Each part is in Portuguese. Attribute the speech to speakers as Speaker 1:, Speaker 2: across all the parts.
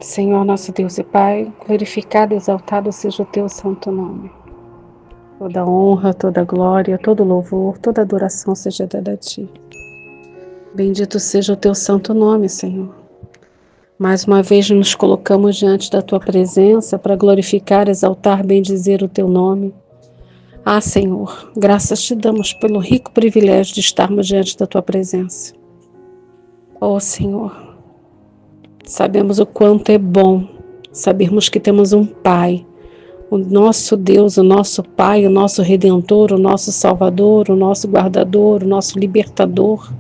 Speaker 1: Senhor nosso Deus e Pai, glorificado e exaltado seja o teu santo nome. Toda honra, toda glória, todo louvor, toda adoração seja dada a ti. Bendito seja o teu santo nome, Senhor. Mais uma vez nos colocamos diante da tua presença para glorificar, exaltar, bendizer o teu nome. Ah, Senhor, graças te damos pelo rico privilégio de estarmos diante da tua presença. Oh, Senhor, sabemos o quanto é bom sabermos que temos um Pai, o nosso Deus, o nosso Pai, o nosso Redentor, o nosso Salvador, o nosso Guardador, o nosso Libertador,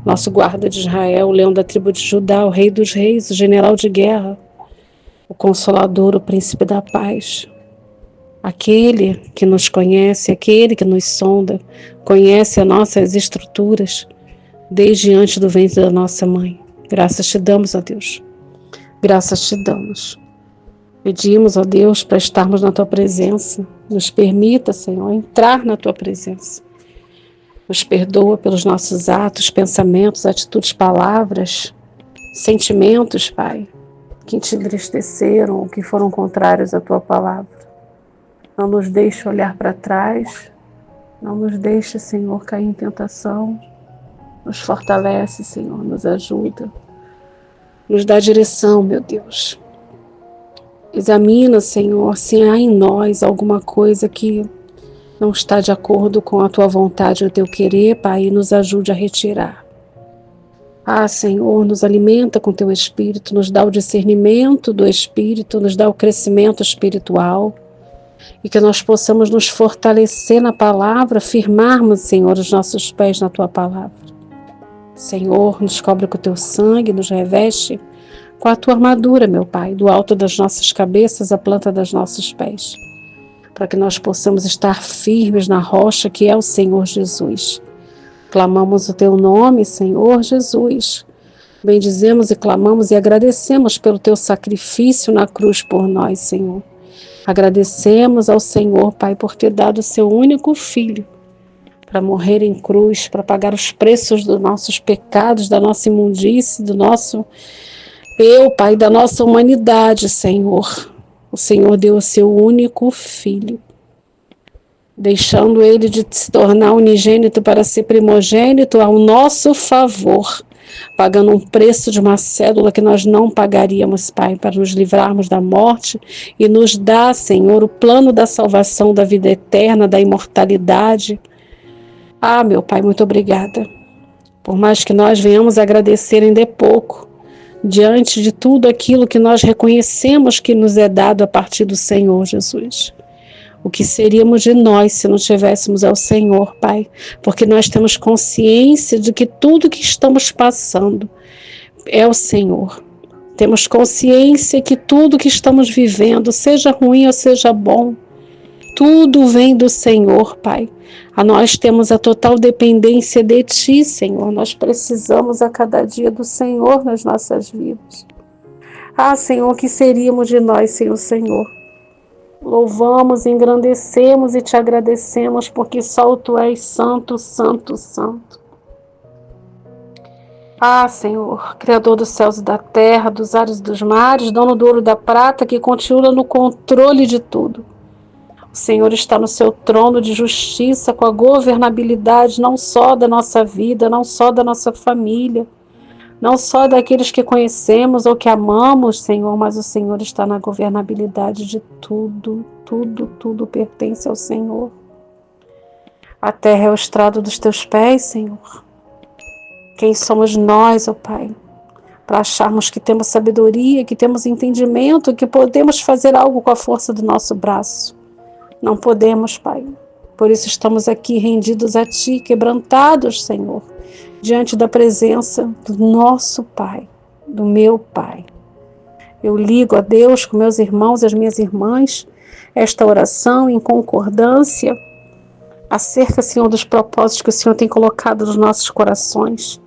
Speaker 1: nosso Guarda de Israel, o Leão da tribo de Judá, o Rei dos Reis, o General de Guerra, o Consolador, o Príncipe da Paz. Aquele que nos conhece, aquele que nos sonda, conhece as nossas estruturas, desde antes do ventre da nossa mãe. Graças te damos, ó Deus. Graças te damos. Pedimos, ó Deus, para estarmos na tua presença. Nos permita, Senhor, entrar na tua presença. Nos perdoa pelos nossos atos, pensamentos, atitudes, palavras, sentimentos, Pai, que te entristeceram ou que foram contrários à tua palavra. Não nos deixe olhar para trás. Não nos deixe, Senhor, cair em tentação. Nos fortalece, Senhor, nos ajuda. Nos dá direção, meu Deus. Examina, Senhor, se há em nós alguma coisa que não está de acordo com a tua vontade ou o teu querer, Pai, e nos ajude a retirar. Ah, Senhor, nos alimenta com teu Espírito, nos dá o discernimento do Espírito, nos dá o crescimento espiritual e que nós possamos nos fortalecer na palavra, firmarmos, Senhor, os nossos pés na tua palavra. Senhor, nos cobre com o teu sangue, nos reveste com a tua armadura, meu Pai, do alto das nossas cabeças à planta dos nossos pés, para que nós possamos estar firmes na rocha que é o Senhor Jesus. Clamamos o teu nome, Senhor Jesus. Bendizemos e clamamos e agradecemos pelo teu sacrifício na cruz por nós, Senhor. Agradecemos ao Senhor, Pai, por ter dado o seu único filho para morrer em cruz, para pagar os preços dos nossos pecados, da nossa imundície, do nosso Pai, da nossa humanidade, Senhor. O Senhor deu o seu único filho, deixando ele de se tornar unigênito para ser primogênito ao nosso favor, pagando um preço de uma cédula que nós não pagaríamos, Pai, para nos livrarmos da morte e nos dar, Senhor, o plano da salvação, da vida eterna, da imortalidade. Ah, meu Pai, muito obrigada. Por mais que nós venhamos agradecer ainda é pouco, diante de tudo aquilo que nós reconhecemos que nos é dado a partir do Senhor Jesus. O que seríamos de nós se não tivéssemos ao Senhor, Pai? Porque nós temos consciência de que tudo que estamos passando é o Senhor. Temos consciência que tudo que estamos vivendo, seja ruim ou seja bom, tudo vem do Senhor, Pai. Nós temos a total dependência de Ti, Senhor. Nós precisamos a cada dia do Senhor nas nossas vidas. Ah, Senhor, o que seríamos de nós sem o Senhor? Louvamos, engrandecemos e Te agradecemos, porque só Tu és santo, santo, santo. Ah, Senhor, Criador dos céus e da terra, dos ares e dos mares, dono do ouro e da prata, que continua no controle de tudo. O Senhor está no seu trono de justiça, com a governabilidade não só da nossa vida, não só da nossa família, não só daqueles que conhecemos ou que amamos, Senhor, mas o Senhor está na governabilidade de tudo, tudo, tudo pertence ao Senhor. A terra é o estrado dos teus pés, Senhor. Quem somos nós, ó Pai, para acharmos que temos sabedoria, que temos entendimento, que podemos fazer algo com a força do nosso braço? Não podemos, Pai. Por isso estamos aqui rendidos a Ti, quebrantados, Senhor, diante da presença do nosso Pai, do meu Pai. Eu ligo a Deus com meus irmãos e as minhas irmãs esta oração em concordância acerca, Senhor, dos propósitos que o Senhor tem colocado nos nossos corações.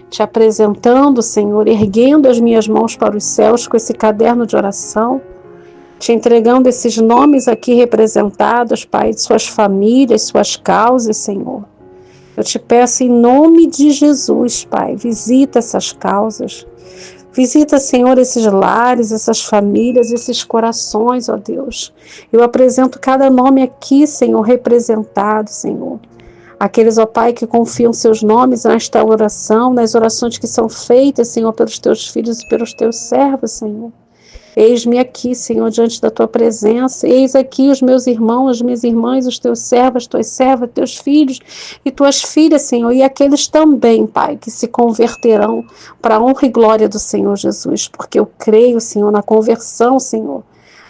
Speaker 1: Te apresentando, Senhor, erguendo as minhas mãos para os céus com esse caderno de oração, te entregando esses nomes aqui representados, Pai, de suas famílias, suas causas, Senhor. Eu te peço em nome de Jesus, Pai, visita essas causas, Visita, Senhor, esses lares, essas famílias, esses corações, ó Deus. Eu apresento cada nome aqui, Senhor, representado, Senhor. Aqueles, ó Pai, que confiam seus nomes nesta oração, nas orações que são feitas, Senhor, pelos teus filhos e pelos teus servos, Senhor. Eis-me aqui, Senhor, diante da tua presença. Eis aqui os meus irmãos, as minhas irmãs, os teus servos, tuas servas, teus filhos e tuas filhas, Senhor. E aqueles também, Pai, que se converterão para a honra e glória do Senhor Jesus. Porque eu creio, Senhor, na conversão, Senhor.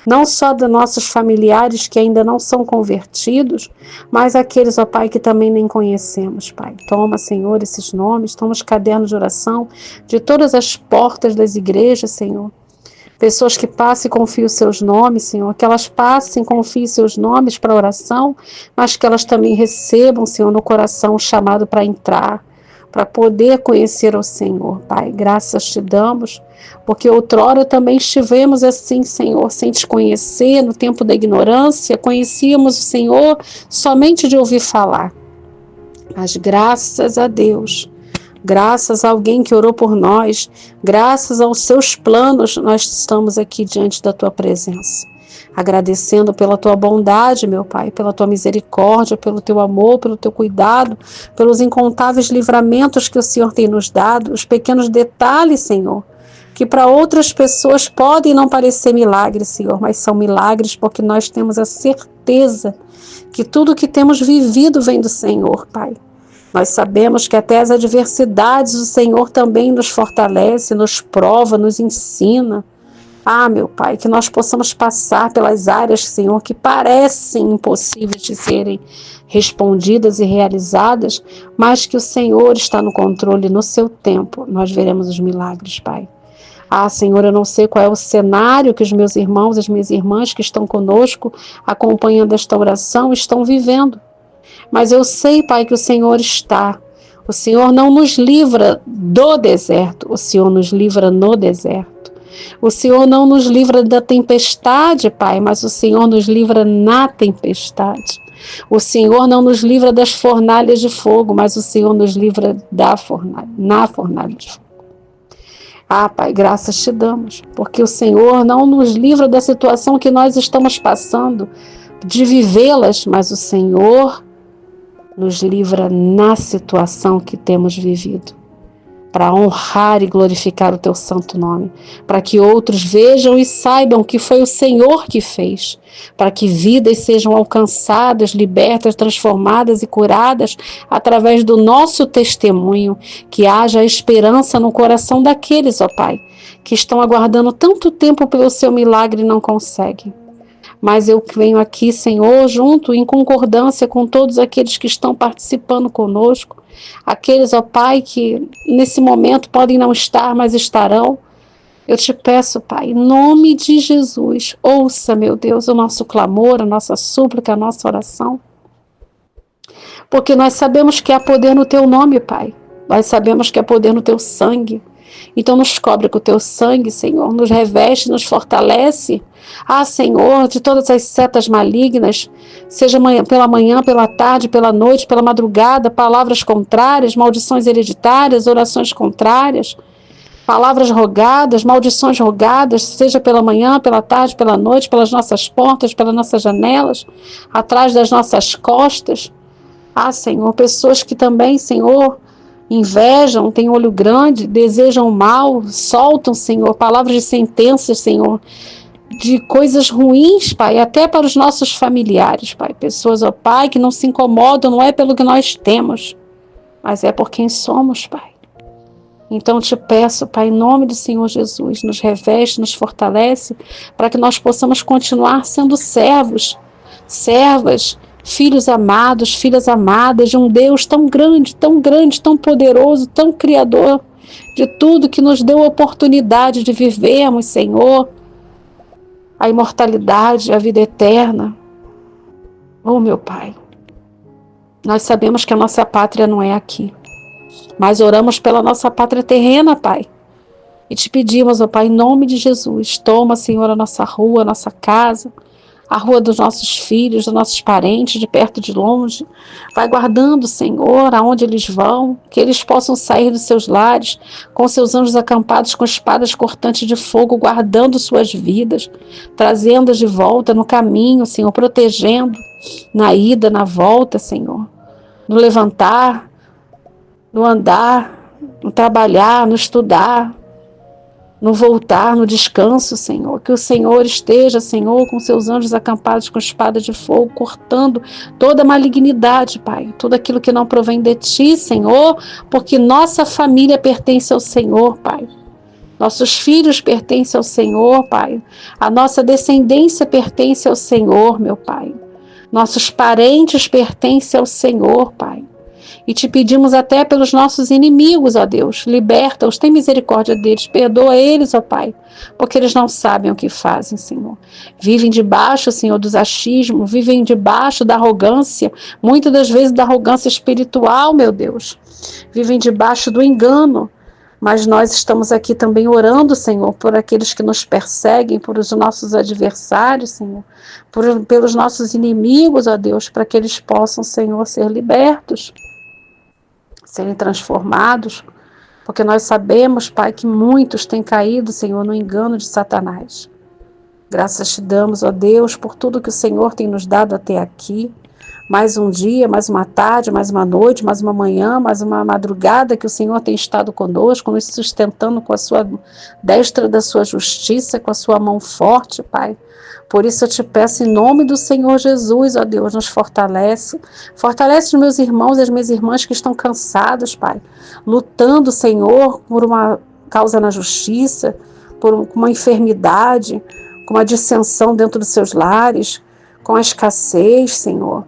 Speaker 1: Não só dos nossos familiares que ainda não são convertidos, mas aqueles, ó Pai, que também nem conhecemos, Pai. Toma, Senhor, esses nomes, toma os cadernos de oração de todas as portas das igrejas, Senhor. Pessoas que passem e confiem os seus nomes, Senhor, que elas passem e confiem os seus nomes para oração, mas que elas também recebam, Senhor, no coração o chamado para entrar, para poder conhecer o Senhor, Pai. Graças te damos, porque outrora também estivemos assim, Senhor, sem te conhecer, no tempo da ignorância, conhecíamos o Senhor somente de ouvir falar. Mas graças a Deus, graças a alguém que orou por nós, graças aos seus planos, nós estamos aqui diante da tua presença. Agradecendo pela tua bondade, meu Pai, pela tua misericórdia, pelo teu amor, pelo teu cuidado, pelos incontáveis livramentos que o Senhor tem nos dado, os pequenos detalhes, Senhor, que para outras pessoas podem não parecer milagres, Senhor, mas são milagres porque nós temos a certeza que tudo que temos vivido vem do Senhor, Pai. Nós sabemos que até as adversidades o Senhor também nos fortalece, nos prova, nos ensina. Ah, meu Pai, que nós possamos passar pelas áreas, Senhor, que parecem impossíveis de serem respondidas e realizadas, mas que o Senhor está no controle, no seu tempo. Nós veremos os milagres, Pai. Ah, Senhor, eu não sei qual é o cenário que os meus irmãos, as minhas irmãs que estão conosco, acompanhando esta oração, estão vivendo. Mas eu sei, Pai, que o Senhor está. O Senhor não nos livra do deserto, o Senhor nos livra no deserto. O Senhor não nos livra da tempestade, Pai, mas o Senhor nos livra na tempestade. O Senhor não nos livra das fornalhas de fogo, mas o Senhor nos livra na fornalha de fogo. Ah, Pai, graças te damos, porque o Senhor não nos livra da situação que nós estamos passando, de vivê-las, mas o Senhor nos livra na situação que temos vivido, para honrar e glorificar o teu santo nome, para que outros vejam e saibam que foi o Senhor que fez, para que vidas sejam alcançadas, libertas, transformadas e curadas através do nosso testemunho, que haja esperança no coração daqueles, ó Pai, que estão aguardando tanto tempo pelo seu milagre e não conseguem. Mas eu venho aqui, Senhor, junto, em concordância com todos aqueles que estão participando conosco, aqueles, ó Pai, que nesse momento podem não estar, mas estarão. Eu te peço, Pai, em nome de Jesus, ouça, meu Deus, o nosso clamor, a nossa súplica, a nossa oração. Porque nós sabemos que há poder no teu nome, Pai. Nós sabemos que há poder no teu sangue. Então nos cobre com o teu sangue, Senhor, nos reveste, nos fortalece. Ah, Senhor, de todas as setas malignas, seja pela manhã, pela tarde, pela noite, pela madrugada, palavras contrárias, maldições hereditárias, orações contrárias, palavras rogadas, maldições rogadas, seja pela manhã, pela tarde, pela noite, pelas nossas portas, pelas nossas janelas, atrás das nossas costas. Ah, Senhor, pessoas que também, Senhor, invejam, têm olho grande, desejam mal, soltam, Senhor, palavras de sentenças, Senhor, de coisas ruins, Pai, até para os nossos familiares, Pai. Pessoas, ó Pai, que não se incomodam, não é pelo que nós temos, mas é por quem somos, Pai. Então te peço, Pai, em nome do Senhor Jesus, nos reveste, nos fortalece, para que nós possamos continuar sendo servos, servas, filhos amados, filhas amadas de um Deus tão grande, tão poderoso, tão criador de tudo, que nos deu a oportunidade de vivermos, Senhor, a imortalidade, a vida eterna. Oh, meu Pai, nós sabemos que a nossa pátria não é aqui, mas oramos pela nossa pátria terrena, Pai. E te pedimos, ó Pai, em nome de Jesus, toma, Senhor, a nossa rua, a nossa casa, a rua dos nossos filhos, dos nossos parentes, de perto e de longe. Vai guardando, Senhor, aonde eles vão, que eles possam sair dos seus lares, com seus anjos acampados, com espadas cortantes de fogo, guardando suas vidas, trazendo-as de volta no caminho, Senhor, protegendo na ida, na volta, Senhor, no levantar, no andar, no trabalhar, no estudar, no voltar, no descanso, Senhor. Que o Senhor esteja, Senhor, com seus anjos acampados com espada de fogo, cortando toda malignidade, Pai. Tudo aquilo que não provém de Ti, Senhor, porque nossa família pertence ao Senhor, Pai. Nossos filhos pertencem ao Senhor, Pai. A nossa descendência pertence ao Senhor, meu Pai. Nossos parentes pertencem ao Senhor, Pai. E te pedimos até pelos nossos inimigos, ó Deus, liberta-os, tem misericórdia deles, perdoa eles, ó Pai, porque eles não sabem o que fazem, Senhor. Vivem debaixo, Senhor, dos achismos, vivem debaixo da arrogância, muitas das vezes da arrogância espiritual, meu Deus. Vivem debaixo do engano, mas nós estamos aqui também orando, Senhor, por aqueles que nos perseguem, por os nossos adversários, Senhor, pelos nossos inimigos, ó Deus, para que eles possam, Senhor, ser libertos, serem transformados, porque nós sabemos, Pai, que muitos têm caído, Senhor, no engano de Satanás. Graças te damos, ó Deus, por tudo que o Senhor tem nos dado até aqui. Mais um dia, mais uma tarde, mais uma noite, mais uma manhã, mais uma madrugada que o Senhor tem estado conosco, nos sustentando com a sua destra da sua justiça, com a sua mão forte, Pai. Por isso eu te peço em nome do Senhor Jesus, ó Deus, nos fortalece. Fortalece os meus irmãos e as minhas irmãs que estão cansados, Pai. Lutando, Senhor, por uma causa na justiça, por uma enfermidade, com uma dissensão dentro dos seus lares, com a escassez, Senhor,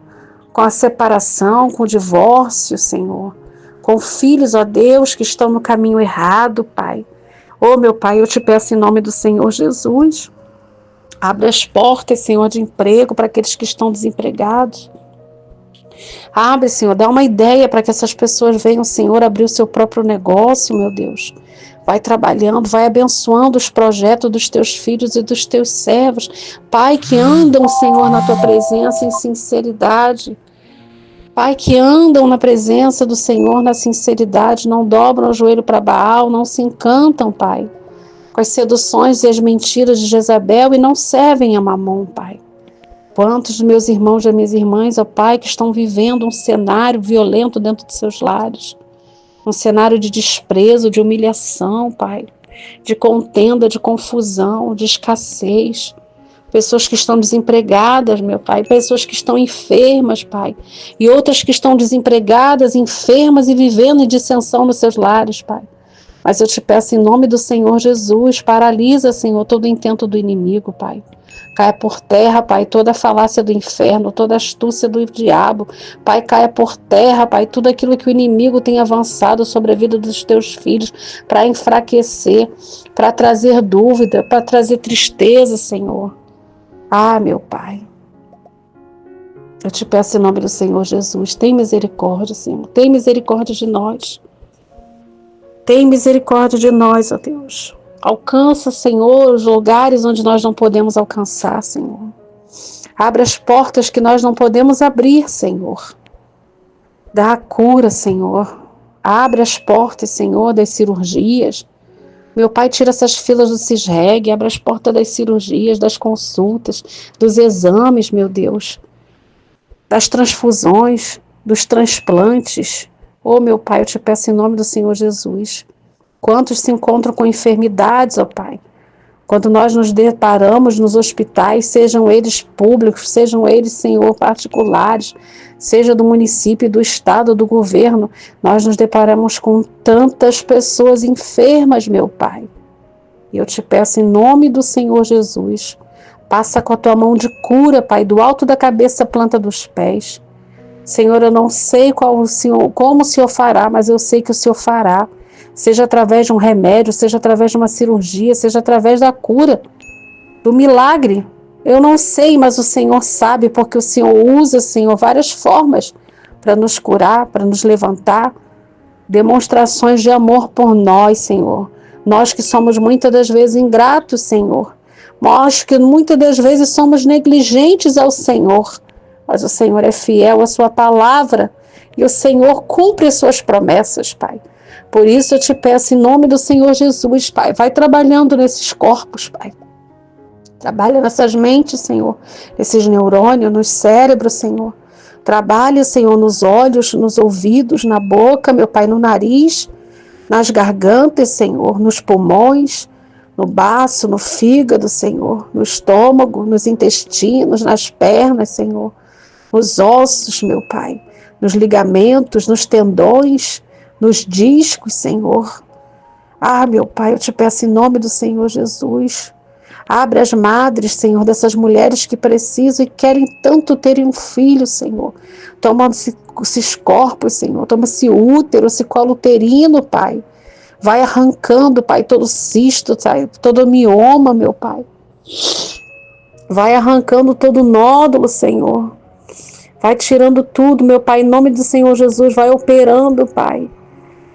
Speaker 1: com a separação, com o divórcio, Senhor, com filhos, ó Deus, que estão no caminho errado, Pai. Ô, meu Pai, eu te peço em nome do Senhor Jesus, abre as portas, Senhor, de emprego para aqueles que estão desempregados. Abre, Senhor, dá uma ideia para que essas pessoas venham, Senhor, abrir o seu próprio negócio, meu Deus. Vai trabalhando, vai abençoando os projetos dos teus filhos e dos teus servos. Pai, que andam, Senhor, na tua presença em sinceridade. Pai, que andam na presença do Senhor na sinceridade, não dobram o joelho para Baal, não se encantam, Pai, com as seduções e as mentiras de Jezabel e não servem a Mamon, Pai. Quantos dos meus irmãos e minhas irmãs, ó Pai, que estão vivendo um cenário violento dentro de seus lares, um cenário de desprezo, de humilhação, Pai, de contenda, de confusão, de escassez, pessoas que estão desempregadas, meu Pai, pessoas que estão enfermas, Pai, e outras que estão desempregadas, enfermas e vivendo em dissensão nos seus lares, Pai. Mas eu te peço em nome do Senhor Jesus, paralisa, Senhor, todo o intento do inimigo, Pai. Caia por terra, Pai, toda a falácia do inferno, toda a astúcia do diabo. Pai, caia por terra, Pai, tudo aquilo que o inimigo tem avançado sobre a vida dos teus filhos para enfraquecer, para trazer dúvida, para trazer tristeza, Senhor. Ah, meu Pai, eu te peço em nome do Senhor Jesus, tem misericórdia, Senhor, tem misericórdia de nós. Tem misericórdia de nós, ó Deus. Alcança, Senhor, os lugares onde nós não podemos alcançar, Senhor. Abre as portas que nós não podemos abrir, Senhor. Dá a cura, Senhor. Abre as portas, Senhor, das cirurgias. Meu Pai, tira essas filas do CISREG, abre as portas das cirurgias, das consultas, dos exames, meu Deus, das transfusões, dos transplantes. Oh, meu Pai, eu te peço em nome do Senhor Jesus. Quantos se encontram com enfermidades, ó Pai? Quando nós nos deparamos nos hospitais, sejam eles públicos, sejam eles, Senhor, particulares, seja do município, do estado, do governo, nós nos deparamos com tantas pessoas enfermas, meu Pai. E eu te peço em nome do Senhor Jesus, passa com a tua mão de cura, Pai, do alto da cabeça à planta dos pés. Senhor, eu não sei como o Senhor fará, mas eu sei que o Senhor fará. Seja através de um remédio, seja através de uma cirurgia, seja através da cura, do milagre. Eu não sei, mas o Senhor sabe, porque o Senhor usa, Senhor, várias formas para nos curar, para nos levantar. Demonstrações de amor por nós, Senhor. Nós que somos muitas das vezes ingratos, Senhor. Mostra que muitas das vezes somos negligentes ao Senhor, mas o Senhor é fiel à sua palavra e o Senhor cumpre as suas promessas, Pai. Por isso eu te peço em nome do Senhor Jesus, Pai, vai trabalhando nesses corpos, Pai. Trabalha nessas mentes, Senhor, nesses neurônios, nos cérebros, Senhor. Trabalha, Senhor, nos olhos, nos ouvidos, na boca, meu Pai, no nariz, nas gargantas, Senhor, nos pulmões, no baço, no fígado, Senhor, no estômago, nos intestinos, nas pernas, Senhor, nos ossos, meu Pai, nos ligamentos, nos tendões, nos discos, Senhor. Ah, meu Pai, eu te peço em nome do Senhor Jesus, abre as madres, Senhor, dessas mulheres que precisam e querem tanto terem um filho, Senhor. Toma esses corpos, Senhor, toma esse útero, esse colo uterino, Pai. Vai arrancando, Pai, todo cisto, todo mioma, meu Pai. Vai arrancando todo nódulo, Senhor. Vai tirando tudo, meu Pai, em nome do Senhor Jesus. Vai operando, Pai.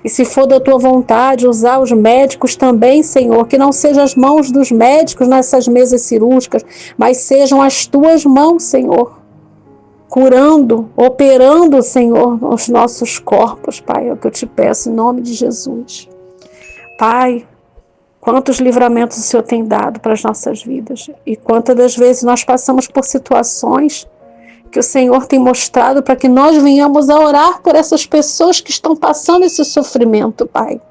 Speaker 1: E se for da tua vontade, usar os médicos também, Senhor, que não sejam as mãos dos médicos nessas mesas cirúrgicas, mas sejam as tuas mãos, Senhor, curando, operando, Senhor, os nossos corpos, Pai, é o que eu te peço em nome de Jesus. Pai, quantos livramentos o Senhor tem dado para as nossas vidas e quantas das vezes nós passamos por situações que o Senhor tem mostrado para que nós venhamos a orar por essas pessoas que estão passando esse sofrimento, Pai.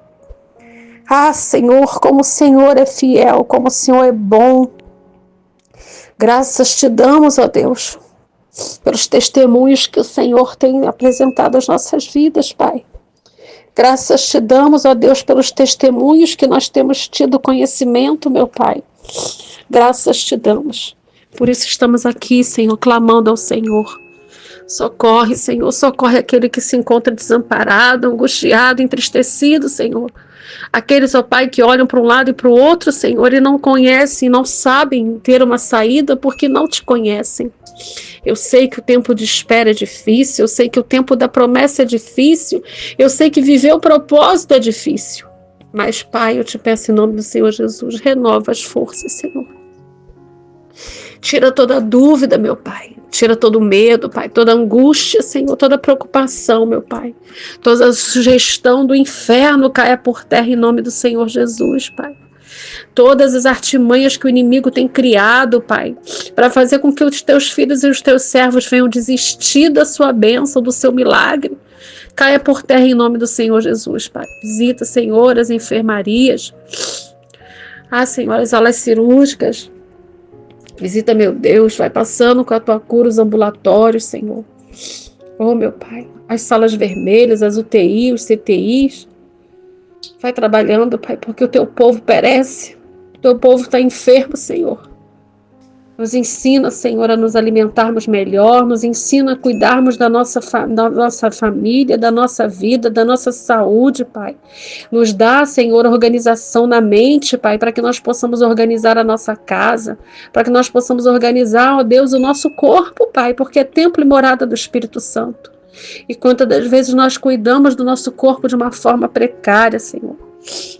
Speaker 1: Ah, Senhor, como o Senhor é fiel, como o Senhor é bom. Graças te damos, ó Deus, pelos testemunhos que o Senhor tem apresentado às nossas vidas, Pai. Graças te damos, ó Deus, pelos testemunhos que nós temos tido conhecimento, meu Pai. Graças te damos. Por isso estamos aqui, Senhor, clamando ao Senhor. Socorre, Senhor, socorre aquele que se encontra desamparado, angustiado, entristecido, Senhor. Aqueles, ó Pai, que olham para um lado e para o outro, Senhor, e não conhecem, não sabem ter uma saída porque não te conhecem. Eu sei que o tempo de espera é difícil, eu sei que o tempo da promessa é difícil, eu sei que viver o propósito é difícil. Mas, Pai, eu te peço em nome do Senhor Jesus, renova as forças, Senhor. Tira toda dúvida, meu Pai. Tira todo medo, Pai. Toda angústia, Senhor. Toda preocupação, meu Pai. Toda sugestão do inferno caia por terra em nome do Senhor Jesus, Pai. Todas as artimanhas que o inimigo tem criado, Pai, para fazer com que os teus filhos e os teus servos venham desistir da sua bênção, do seu milagre, caia por terra em nome do Senhor Jesus, Pai. Visita, Senhor, as enfermarias. Ah, Senhor, as alas cirúrgicas. Visita, meu Deus, vai passando com a tua cura os ambulatórios, Senhor. Oh, meu Pai, as salas vermelhas, as UTIs, os CTIs. Vai trabalhando, Pai, porque o teu povo perece. O teu povo está enfermo, Senhor. Nos ensina, Senhor, a nos alimentarmos melhor, nos ensina a cuidarmos da nossa família, da nossa vida, da nossa saúde, Pai. Nos dá, Senhor, organização na mente, Pai, para que nós possamos organizar a nossa casa, para que nós possamos organizar, ó Deus, o nosso corpo, Pai, porque é templo e morada do Espírito Santo. E quantas das vezes nós cuidamos do nosso corpo de uma forma precária, Senhor.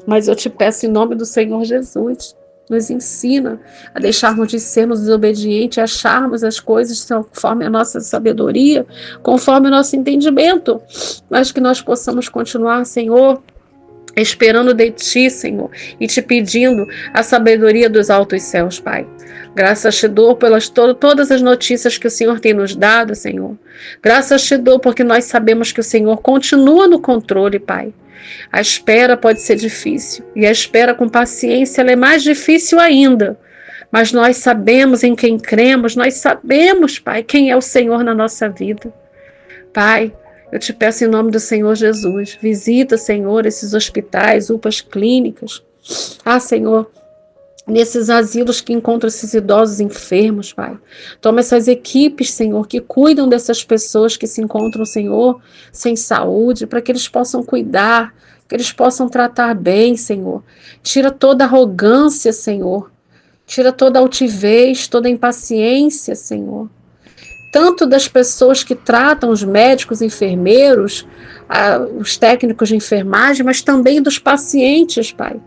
Speaker 1: Mas eu te peço em nome do Senhor Jesus, nos ensina a deixarmos de sermos desobedientes, a acharmos as coisas conforme a nossa sabedoria, conforme o nosso entendimento, mas que nós possamos continuar, Senhor, esperando de Ti, Senhor, e Te pedindo a sabedoria dos altos céus, Pai. Graças te dou pelas todas as notícias que o Senhor tem nos dado, Senhor. Graças te dou porque nós sabemos que o Senhor continua no controle, Pai. A espera pode ser difícil, e a espera com paciência ela é mais difícil ainda. Mas nós sabemos em quem cremos, nós sabemos, Pai, quem é o Senhor na nossa vida. Pai, eu te peço em nome do Senhor Jesus, visita, Senhor, esses hospitais, UPAs, clínicas. Ah, Senhor, nesses asilos que encontram esses idosos enfermos, Pai. Toma essas equipes, Senhor, que cuidam dessas pessoas que se encontram, Senhor, sem saúde, para que eles possam cuidar, que eles possam tratar bem, Senhor. Tira toda arrogância, Senhor. Tira toda altivez, toda impaciência, Senhor. Tanto das pessoas que tratam os médicos, enfermeiros, os técnicos de enfermagem, mas também dos pacientes, Pai.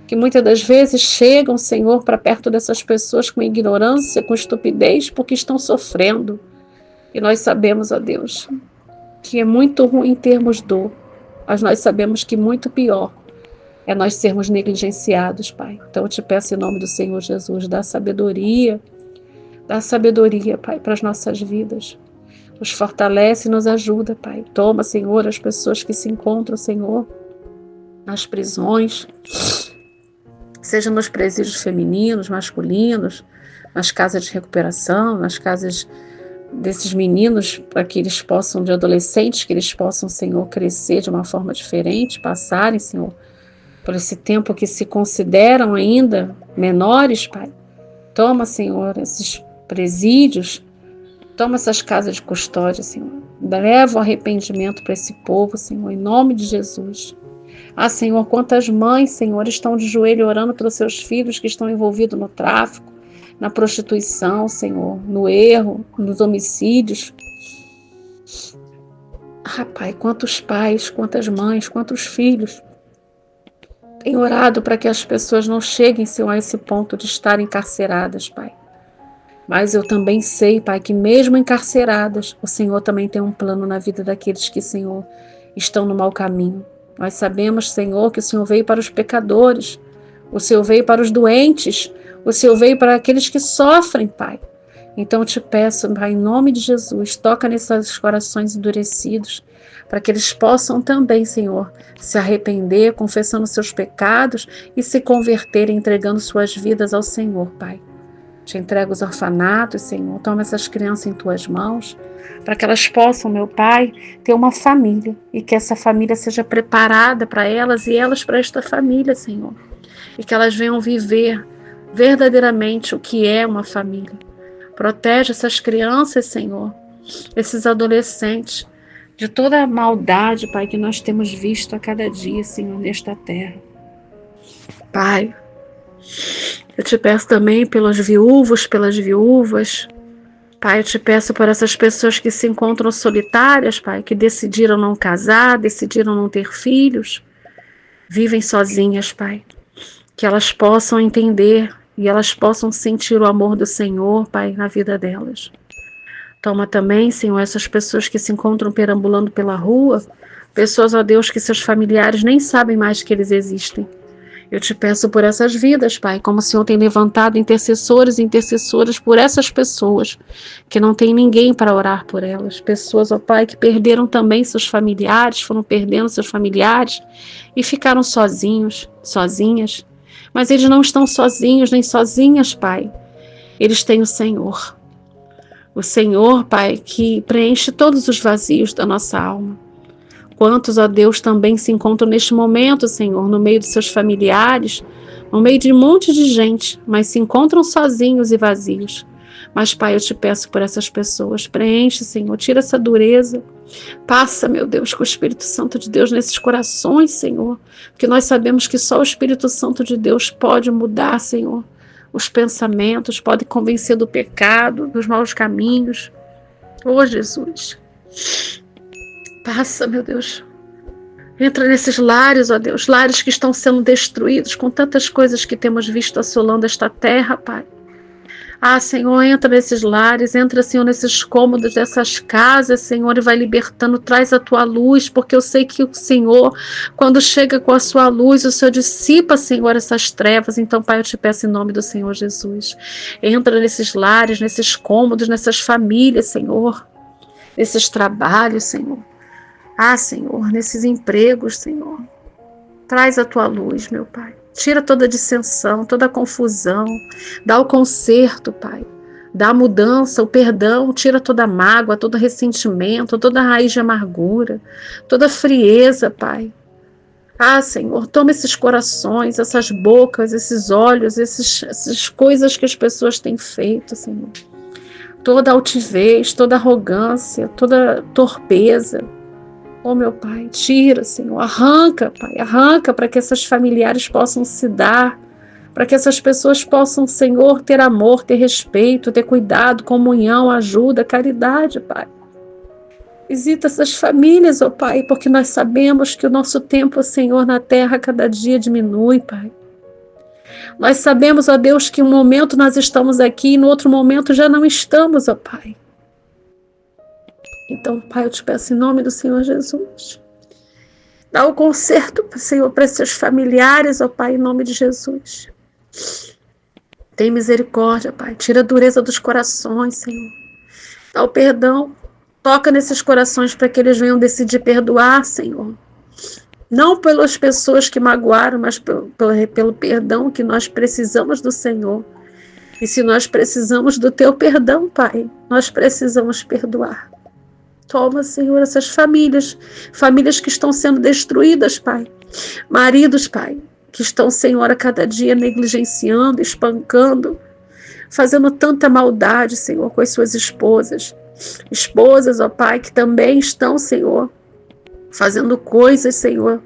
Speaker 1: que muitas das vezes chegam, Senhor, para perto dessas pessoas com ignorância, com estupidez, porque estão sofrendo. E nós sabemos, ó Deus, que é muito ruim termos dor, mas nós sabemos que muito pior é nós sermos negligenciados, Pai. Então eu te peço em nome do Senhor Jesus, dá sabedoria, Pai, para as nossas vidas. Nos fortalece e nos ajuda, Pai. Toma, Senhor, as pessoas que se encontram, Senhor, nas prisões, seja nos presídios femininos, masculinos, nas casas de recuperação, nas casas desses meninos, para que eles possam, de adolescentes, que eles possam, Senhor, crescer de uma forma diferente, passarem, Senhor, por esse tempo que se consideram ainda menores, Pai. Toma, Senhor, esses presídios, toma essas casas de custódia, Senhor. Leva o arrependimento para esse povo, Senhor, em nome de Jesus. Ah, Senhor, quantas mães, Senhor, estão de joelho orando pelos seus filhos que estão envolvidos no tráfico, na prostituição, Senhor, no erro, nos homicídios. Ah, Pai, quantos pais, quantas mães, quantos filhos têm orado para que as pessoas não cheguem, Senhor, a esse ponto de estarem encarceradas, Pai. Mas eu também sei, Pai, que mesmo encarceradas, o Senhor também tem um plano na vida daqueles que, Senhor, estão no mau caminho. Nós sabemos, Senhor, que o Senhor veio para os pecadores, o Senhor veio para os doentes, o Senhor veio para aqueles que sofrem, Pai. Então eu te peço, Pai, em nome de Jesus, toca nesses corações endurecidos, para que eles possam também, Senhor, se arrepender, confessando seus pecados e se converterem, entregando suas vidas ao Senhor, Pai. Te entrego os orfanatos, Senhor, toma essas crianças em tuas mãos, para que elas possam, meu Pai, ter uma família e que essa família seja preparada para elas e elas para esta família, Senhor. E que elas venham viver verdadeiramente o que é uma família. Protege essas crianças, Senhor, esses adolescentes, de toda a maldade, Pai, que nós temos visto a cada dia, Senhor, nesta terra. Pai, eu te peço também pelos viúvos, pelas viúvas. Pai, eu te peço por essas pessoas que se encontram solitárias, Pai, que decidiram não casar, decidiram não ter filhos, vivem sozinhas, Pai. Que elas possam entender e elas possam sentir o amor do Senhor, Pai, na vida delas. Toma também, Senhor, essas pessoas que se encontram perambulando pela rua, pessoas, ó Deus, que seus familiares nem sabem mais que eles existem. Eu te peço por essas vidas, Pai, como o Senhor tem levantado intercessores e intercessoras por essas pessoas, que não tem ninguém para orar por elas. Pessoas, ó Pai, que perderam também seus familiares, foram perdendo seus familiares e ficaram sozinhos, sozinhas. Mas eles não estão sozinhos nem sozinhas, Pai. Eles têm o Senhor. O Senhor, Pai, que preenche todos os vazios da nossa alma. Quantos, ó Deus, também se encontram neste momento, Senhor, no meio dos seus familiares, no meio de um monte de gente, mas se encontram sozinhos e vazios. Mas, Pai, eu te peço por essas pessoas, preenche, Senhor, tira essa dureza. Passa, meu Deus, com o Espírito Santo de Deus nesses corações, Senhor, porque nós sabemos que só o Espírito Santo de Deus pode mudar, Senhor, os pensamentos, pode convencer do pecado, dos maus caminhos. Ô, Jesus, passa, meu Deus, entra nesses lares, ó Deus, lares que estão sendo destruídos com tantas coisas que temos visto assolando esta terra, Pai. Ah, Senhor, entra nesses lares, entra, Senhor, nesses cômodos dessas casas, Senhor, e vai libertando, traz a tua luz, porque eu sei que o Senhor, quando chega com a sua luz, o Senhor dissipa, Senhor, essas trevas. Então, Pai, eu te peço em nome do Senhor Jesus, entra nesses lares, nesses cômodos, nessas famílias, Senhor, nesses trabalhos, Senhor. Ah, Senhor, nesses empregos, Senhor, traz a tua luz, meu Pai. Tira toda a dissensão, toda a confusão, dá o conserto, Pai. Dá a mudança, o perdão, tira toda a mágoa, todo ressentimento, toda a raiz de amargura, toda a frieza, Pai. Ah, Senhor, toma esses corações, essas bocas, esses olhos, essas coisas que as pessoas têm feito, Senhor. Toda altivez, toda arrogância, toda torpeza. Oh, meu Pai, tira, Senhor, arranca, Pai, arranca para que essas familiares possam se dar, para que essas pessoas possam, Senhor, ter amor, ter respeito, ter cuidado, comunhão, ajuda, caridade, Pai. Visita essas famílias, oh Pai, porque nós sabemos que o nosso tempo, Senhor, na terra cada dia diminui, Pai. Nós sabemos, ó Deus, que um momento nós estamos aqui e no outro momento já não estamos, ó Pai. Então, Pai, eu te peço em nome do Senhor Jesus, dá o conserto, Senhor, para esses familiares, ó Pai, em nome de Jesus. Tem misericórdia, Pai. Tira a dureza dos corações, Senhor. Dá o perdão. Toca nesses corações para que eles venham decidir perdoar, Senhor. Não pelas pessoas que magoaram, mas pelo perdão que nós precisamos do Senhor. E se nós precisamos do Teu perdão, Pai, nós precisamos perdoar. Toma, Senhor, essas famílias que estão sendo destruídas, Pai. Maridos, Pai, que estão, Senhor, a cada dia negligenciando, espancando, fazendo tanta maldade, Senhor, com as suas esposas. Esposas, ó Pai, que também estão, Senhor, fazendo coisas, Senhor,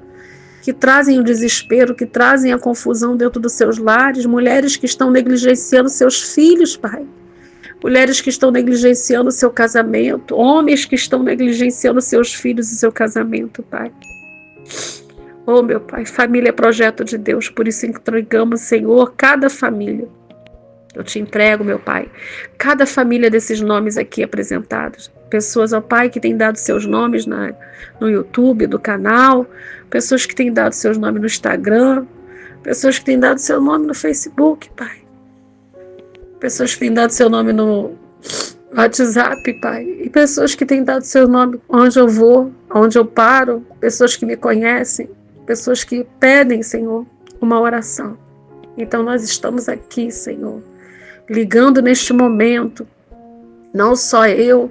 Speaker 1: que trazem o desespero, que trazem a confusão dentro dos seus lares. Mulheres que estão negligenciando seus filhos, Pai. Mulheres que estão negligenciando o seu casamento. Homens que estão negligenciando seus filhos e seu casamento, Pai. Oh, meu Pai, família é projeto de Deus, por isso entregamos, Senhor, cada família. Eu te entrego, meu Pai, cada família desses nomes aqui apresentados. Pessoas, ó Pai, que têm dado seus nomes no YouTube, do canal. Pessoas que têm dado seus nomes no Instagram. Pessoas que têm dado seu nome no Facebook, Pai. Pessoas que têm dado seu nome no WhatsApp, Pai. E pessoas que têm dado seu nome onde eu vou, onde eu paro. Pessoas que me conhecem. Pessoas que pedem, Senhor, uma oração. Então nós estamos aqui, Senhor, ligando neste momento, não só eu,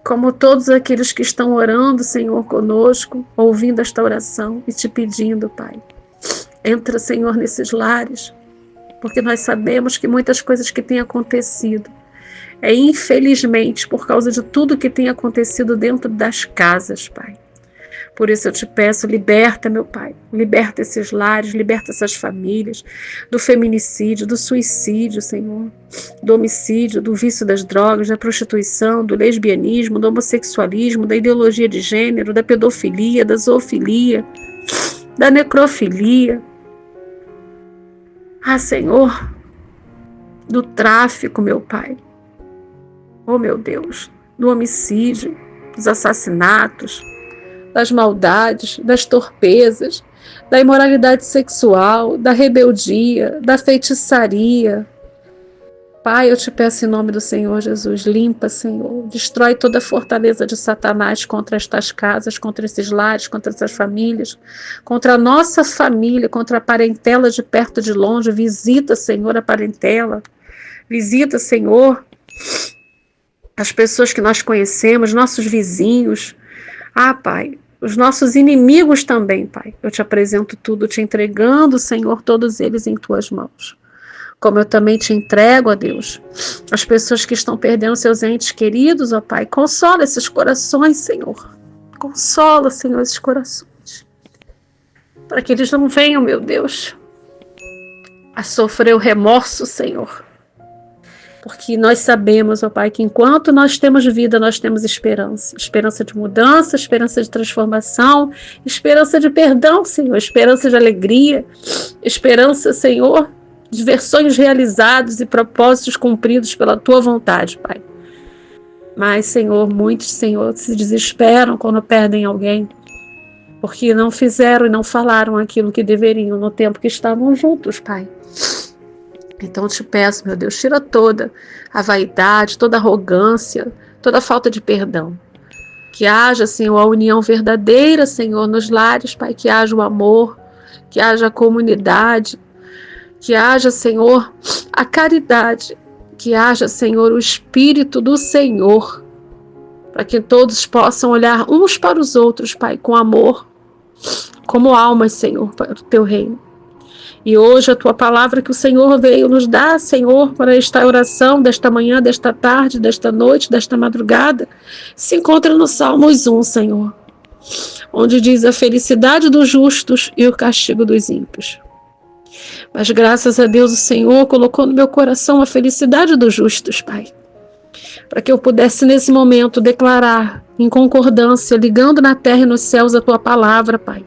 Speaker 1: como todos aqueles que estão orando, Senhor, conosco, ouvindo esta oração e te pedindo, Pai. Entra, Senhor, nesses lares, porque nós sabemos que muitas coisas que têm acontecido é infelizmente por causa de tudo que tem acontecido dentro das casas, Pai. Por isso eu te peço, liberta, meu Pai, liberta esses lares, liberta essas famílias, do feminicídio, do suicídio, Senhor, do homicídio, do vício das drogas, da prostituição, do lesbianismo, do homossexualismo, da ideologia de gênero, da pedofilia, da zoofilia, da necrofilia. Ah, Senhor, do tráfico, meu Pai. Oh, meu Deus, do homicídio, dos assassinatos, das maldades, das torpezas, da imoralidade sexual, da rebeldia, da feitiçaria. Pai, eu te peço em nome do Senhor Jesus, limpa, Senhor, destrói toda a fortaleza de Satanás contra estas casas, contra esses lares, contra essas famílias, contra a nossa família, contra a parentela de perto, de longe. Visita, Senhor, a parentela, visita, Senhor, as pessoas que nós conhecemos, nossos vizinhos. Ah, Pai, os nossos inimigos também, Pai. Eu te apresento tudo, te entregando, Senhor, todos eles em tuas mãos. Como eu também te entrego, ó Deus, as pessoas que estão perdendo seus entes queridos, ó Pai. Consola esses corações, Senhor. Consola, Senhor, esses corações. Para que eles não venham, meu Deus, a sofrer o remorso, Senhor. Porque nós sabemos, ó Pai, que enquanto nós temos vida, nós temos esperança. Esperança de mudança, esperança de transformação, esperança de perdão, Senhor, esperança de alegria, esperança, Senhor, de versões realizados e propósitos cumpridos pela Tua vontade, Pai. Mas, Senhor, muitos, Senhor, se desesperam quando perdem alguém, porque não fizeram e não falaram aquilo que deveriam no tempo que estavam juntos, Pai. Então eu te peço, meu Deus, tira toda a vaidade, toda a arrogância, toda a falta de perdão. Que haja, Senhor, a união verdadeira, Senhor, nos lares, Pai, que haja o amor, que haja a comunidade, que haja, Senhor, a caridade, que haja, Senhor, o Espírito do Senhor, para que todos possam olhar uns para os outros, Pai, com amor, como almas, Senhor, para o Teu reino. E hoje a Tua palavra que o Senhor veio nos dar, Senhor, para esta oração desta manhã, desta tarde, desta noite, desta madrugada, se encontra no Salmos 1, Senhor, onde diz a felicidade dos justos e o castigo dos ímpios. Mas graças a Deus o Senhor colocou no meu coração a felicidade dos justos, Pai, para que eu pudesse nesse momento declarar em concordância, ligando na terra e nos céus a Tua palavra, Pai,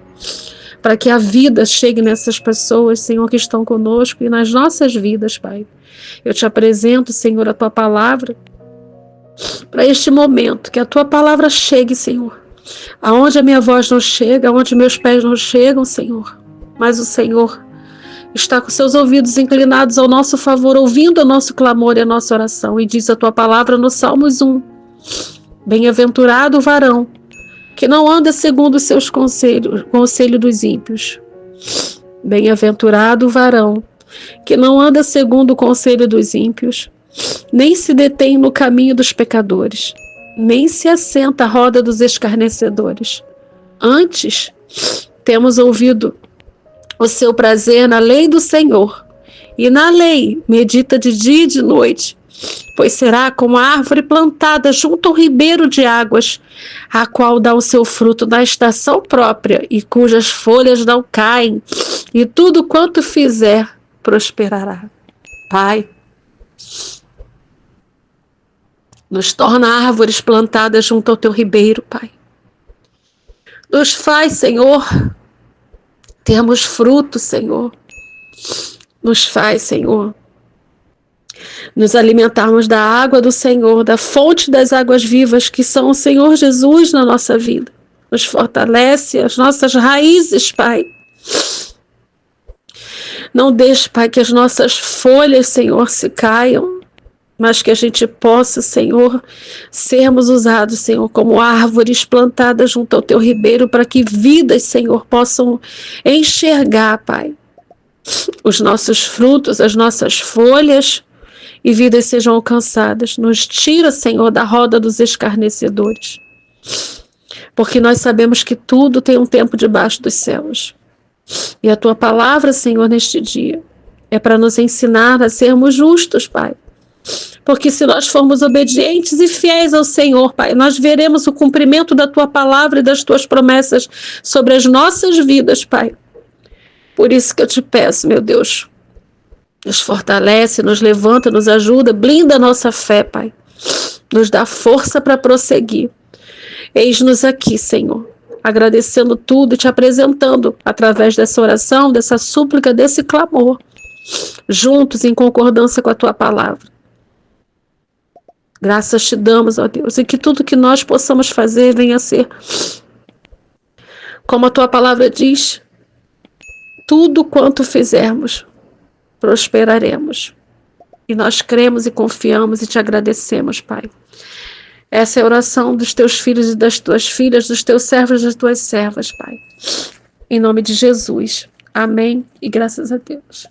Speaker 1: para que a vida chegue nessas pessoas, Senhor, que estão conosco e nas nossas vidas, Pai. Eu te apresento, Senhor, a tua palavra para este momento, que a tua palavra chegue, Senhor, aonde a minha voz não chega, aonde meus pés não chegam, Senhor, mas o Senhor está com seus ouvidos inclinados ao nosso favor, ouvindo o nosso clamor e a nossa oração. E diz a tua palavra no Salmos 1, bem-aventurado o varão que não anda segundo os seus conselhos, conselho dos ímpios. Bem-aventurado o varão que não anda segundo o conselho dos ímpios, nem se detém no caminho dos pecadores, nem se assenta à roda dos escarnecedores. Antes, temos ouvido o seu prazer na lei do Senhor, e na lei medita de dia e de noite, pois será como a árvore plantada junto ao ribeiro de águas, a qual dá o seu fruto na estação própria, e cujas folhas não caem, e tudo quanto fizer prosperará. Pai, nos torna árvores plantadas junto ao teu ribeiro, Pai. Nos faz, Senhor, termos fruto, Senhor. Nos faz, Senhor, nos alimentarmos da água do Senhor, da fonte das águas vivas, que são o Senhor Jesus na nossa vida. Nos fortalece as nossas raízes, Pai. Não deixe, Pai, que as nossas folhas, Senhor, se caiam, mas que a gente possa, Senhor, sermos usados, Senhor, como árvores plantadas junto ao teu ribeiro, para que vidas, Senhor, possam enxergar, Pai, os nossos frutos, as nossas folhas, e vidas sejam alcançadas. Nos tira, Senhor, da roda dos escarnecedores, porque nós sabemos que tudo tem um tempo debaixo dos céus. E a tua palavra, Senhor, neste dia, é para nos ensinar a sermos justos, Pai. Porque se nós formos obedientes e fiéis ao Senhor, Pai, nós veremos o cumprimento da tua palavra e das tuas promessas sobre as nossas vidas, Pai. Por isso que eu te peço, meu Deus, nos fortalece, nos levanta, nos ajuda, blinda a nossa fé, Pai. Nos dá força para prosseguir. Eis-nos aqui, Senhor, agradecendo tudo e te apresentando através dessa oração, dessa súplica, desse clamor, juntos em concordância com a tua palavra. Graças te damos, ó Deus, e que tudo que nós possamos fazer venha a ser, como a tua palavra diz, tudo quanto fizermos, prosperaremos. E nós cremos e confiamos e te agradecemos, Pai. Essa é a oração dos teus filhos e das tuas filhas, dos teus servos e das tuas servas, Pai. Em nome de Jesus. Amém e graças a Deus.